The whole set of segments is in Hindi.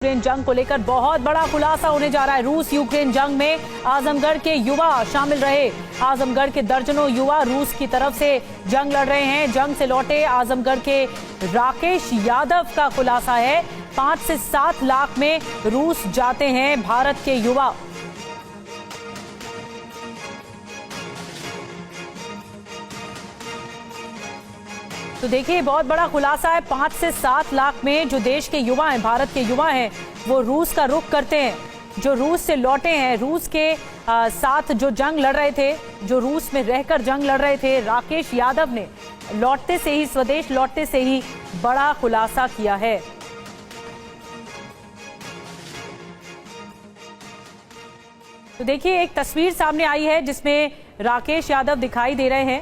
यूक्रेन जंग को लेकर बहुत बड़ा खुलासा होने जा रहा है। रूस यूक्रेन जंग में आजमगढ़ के युवा शामिल रहे। आजमगढ़ के दर्जनों युवा रूस की तरफ से जंग लड़ रहे हैं। जंग से लौटे आजमगढ़ के राकेश यादव का खुलासा है, 5 से 7 लाख में रूस जाते हैं भारत के युवा। तो देखिए, बहुत बड़ा खुलासा है। 5 से 7 लाख में जो देश के युवा हैं, भारत के युवा हैं, वो रूस का रुख करते हैं। जो रूस से लौटे हैं, रूस के साथ जो जंग लड़ रहे थे, जो रूस में रहकर जंग लड़ रहे थे, राकेश यादव ने लौटते से ही, स्वदेश लौटते से ही बड़ा खुलासा किया है। तो देखिए, एक तस्वीर सामने आई है जिसमें राकेश यादव दिखाई दे रहे हैं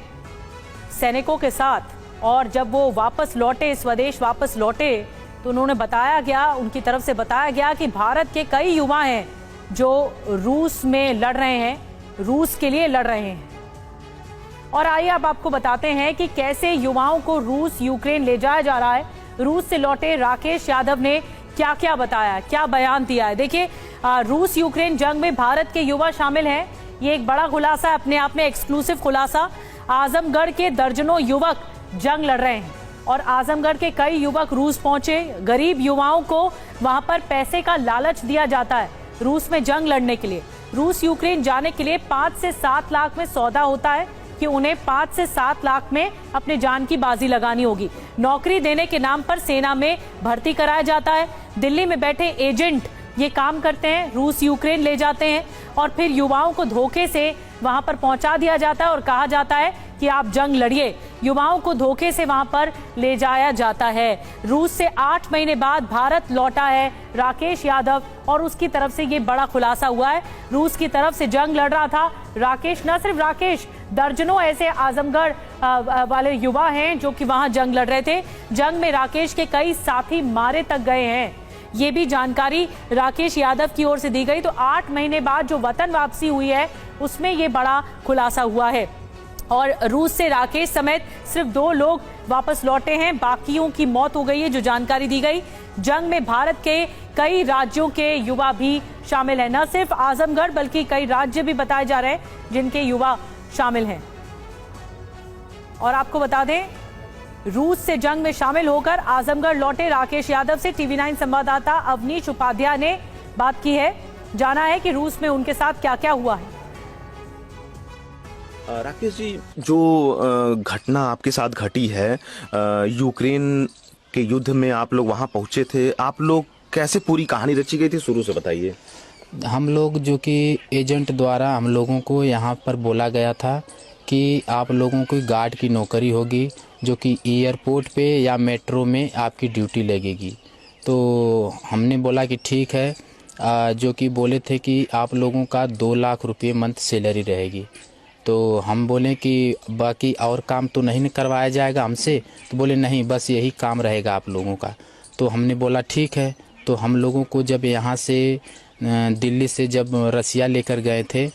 सैनिकों के साथ। और जब वो वापस लौटे, स्वदेश वापस लौटे, तो उन्होंने बताया गया, उनकी तरफ से बताया गया कि भारत के कई युवा हैं जो रूस में लड़ रहे हैं, रूस के लिए लड़ रहे हैं। और आइए अब आपको बताते हैं कि कैसे युवाओं को रूस यूक्रेन ले जाया जा रहा है। रूस से लौटे राकेश यादव ने क्या क्या बताया, क्या बयान दिया है। देखिए, रूस यूक्रेन जंग में भारत के युवा शामिल हैं। ये एक बड़ा खुलासा, अपने आप में एक्सक्लूसिव खुलासा। आजमगढ़ के दर्जनों युवक जंग लड़ रहे हैं और आजमगढ़ के कई युवक रूस पहुंचे। गरीब युवाओं को वहां पर पैसे का लालच दिया जाता है रूस में जंग लड़ने के लिए। रूस यूक्रेन जाने के लिए 5 से 7 लाख में सौदा होता है कि उन्हें 5 से 7 लाख में अपने जान की बाजी लगानी होगी। नौकरी देने के नाम पर सेना में भर्ती कराया जाता है। दिल्ली में बैठे एजेंट ये काम करते हैं, रूस यूक्रेन ले जाते हैं और फिर युवाओं को धोखे से वहां पर पहुंचा दिया जाता है और कहा जाता है कि आप जंग लड़िए। युवाओं को धोखे से वहां पर ले जाया जाता है। रूस से 8 महीने बाद भारत लौटा है राकेश यादव और उसकी तरफ से ये बड़ा खुलासा हुआ है। रूस की तरफ से जंग लड़ रहा था राकेश। न सिर्फ राकेश, दर्जनों ऐसे आजमगढ़ वाले युवा हैं जो कि वहां जंग लड़ रहे थे। जंग में राकेश के कई साथी मारे तक गए हैं, ये भी जानकारी राकेश यादव की ओर से दी गई। तो 8 महीने बाद जो वतन वापसी हुई है उसमें ये बड़ा खुलासा हुआ है। और रूस से राकेश समेत सिर्फ 2 लोग वापस लौटे हैं, बाकियों की मौत हो गई है, जो जानकारी दी गई। जंग में भारत के कई राज्यों के युवा भी शामिल हैं। न सिर्फ आजमगढ़ बल्कि कई राज्य भी बताए जा रहे हैं जिनके युवा शामिल हैं। और आपको बता दें, रूस से जंग में शामिल होकर आजमगढ़ लौटे राकेश यादव से टीवी9 संवाददाता अवनीश उपाध्याय ने बात की है। जाना है कि रूस में उनके साथ क्या क्या हुआ है। राकेश जी, जो घटना आपके साथ घटी है, यूक्रेन के युद्ध में आप लोग वहां पहुंचे थे, आप लोग कैसे पूरी कहानी रची गई थी, शुरू से बताइए। हम लोग जो कि एजेंट द्वारा हम लोगों को यहाँ पर बोला गया था कि आप लोगों को गार्ड की नौकरी होगी जो कि एयरपोर्ट पे या मेट्रो में आपकी ड्यूटी लगेगी। तो हमने बोला कि ठीक है। जो कि बोले थे कि आप लोगों का 2 लाख रुपये मंथ सैलरी रहेगी। तो हम बोले कि बाकी और काम तो नहीं करवाया जाएगा हमसे। तो बोले नहीं, बस यही काम रहेगा आप लोगों का। तो हमने बोला ठीक है। तो हम लोगों को जब यहाँ से दिल्ली से जब रसिया लेकर गए थे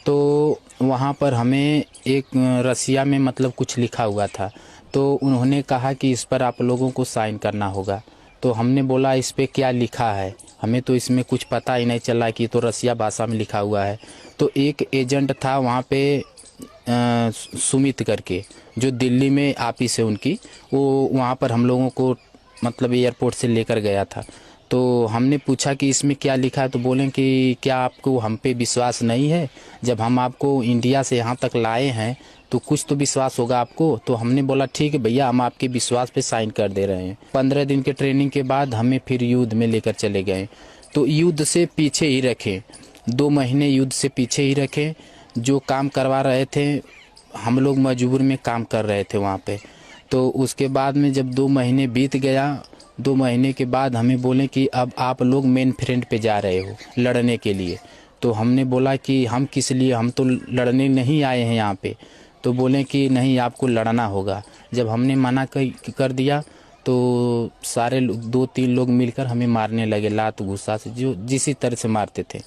तो वहाँ पर हमें एक रसिया में मतलब कुछ लिखा हुआ था। तो उन्होंने कहा कि इस पर आप लोगों को साइन करना होगा। तो हमने बोला इस पे क्या लिखा है, हमें तो इसमें कुछ पता ही नहीं चला कि तो रसिया भाषा में लिखा हुआ है। तो एक एजेंट था वहाँ पे सुमित करके, जो दिल्ली में ऑफिस है उनकी, वो वहाँ पर हम लोगों को मतलब एयरपोर्ट से लेकर गया था। तो हमने पूछा कि इसमें क्या लिखा है। तो बोलें कि क्या आपको हम पे विश्वास नहीं है? जब हम आपको इंडिया से यहाँ तक लाए हैं तो कुछ तो विश्वास होगा आपको। तो हमने बोला ठीक है भैया, हम आपके विश्वास पे साइन कर दे रहे हैं। 15 दिन के ट्रेनिंग के बाद हमें फिर युद्ध में लेकर चले गए। तो युद्ध से पीछे ही रखे, 2 महीने युद्ध से पीछे ही रखे। जो काम करवा रहे थे हम लोग मजबूर में काम कर रहे थे वहाँ पे। तो उसके बाद में जब 2 महीने बीत गया, 2 महीने के बाद हमें बोले कि अब आप लोग मेन फ्रंट पे जा रहे हो लड़ने के लिए। तो हमने बोला कि हम किस लिए, हम तो लड़ने नहीं आए हैं यहाँ पे। तो बोले कि नहीं, आपको लड़ना होगा। जब हमने मना कर दिया तो सारे 2-3 लोग मिलकर हमें मारने लगे लात गुस्सा से, जो जिसी तरह से मारते थे।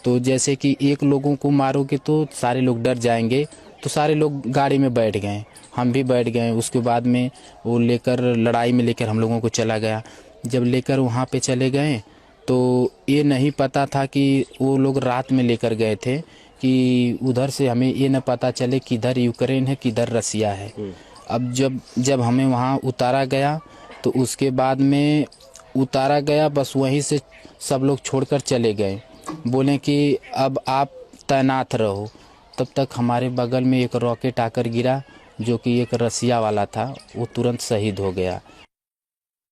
तो जैसे कि एक लोगों को मारोगे तो सारे लोग डर जाएंगे। तो सारे लोग गाड़ी में बैठ गए, हम भी बैठ गए। उसके बाद में वो लेकर लड़ाई में लेकर हम लोगों को चला गया। जब लेकर वहाँ पे चले गए तो ये नहीं पता था कि वो लोग रात में लेकर गए थे कि उधर से हमें ये न पता चले किधर यूक्रेन है किधर रसिया है। अब जब हमें वहाँ उतारा गया तो उसके बाद में उतारा गया, बस वहीं से सब लोग छोड़कर चले गए, बोले कि अब आप तैनात रहो। तब तक हमारे बगल में एक रॉकेट आकर गिरा जो कि एक रसिया वाला था, वो तुरंत शहीद हो गया।